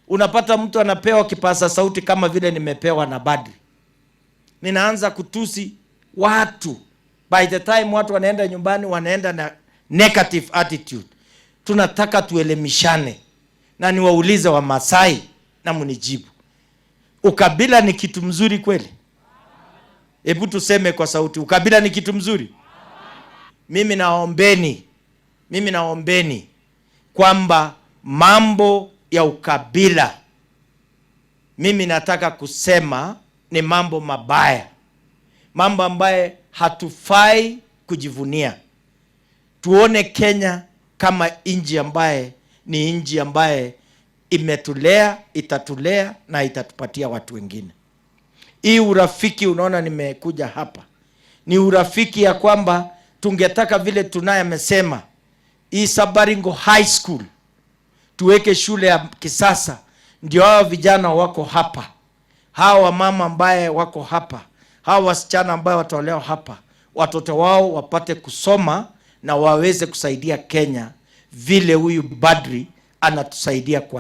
Unapata mtu anapewa kipaza sauti kama vile nimepewa na Badri. Ninaanza kutusi watu. By the time watu wanaenda nyumbani, wanaenda na negative attitude. Tunataka tuelemishane. Na niwaulize wa Masai na munijibu. Ukabila ni kitu mzuri kweli? Hebu tuseme kwa sauti, ukabila ni kitu mzuri? Mimi naombeni kwamba mambo ya ukabila, mimi nataka kusema ni mambo mabaya, mambo ambaye hatufai kujivunia. Tuone Kenya kama nchi ambaye ni nchi ambaye imetulea, itatulea na itatupatia watu wengine. Hii urafiki unaona nimekuja hapa, ni urafiki ya kwamba tungetaka vile tunaye amesema hii Sabaringo High School tuweke shule ya kisasa, ndio hao vijana wako hapa, hawa mama ambaye wako hapa, hawa wasichana ambaye watolewa hapa, watoto wao wapate kusoma na waweze kusaidia Kenya vile huyu Badri anatusaidia kwa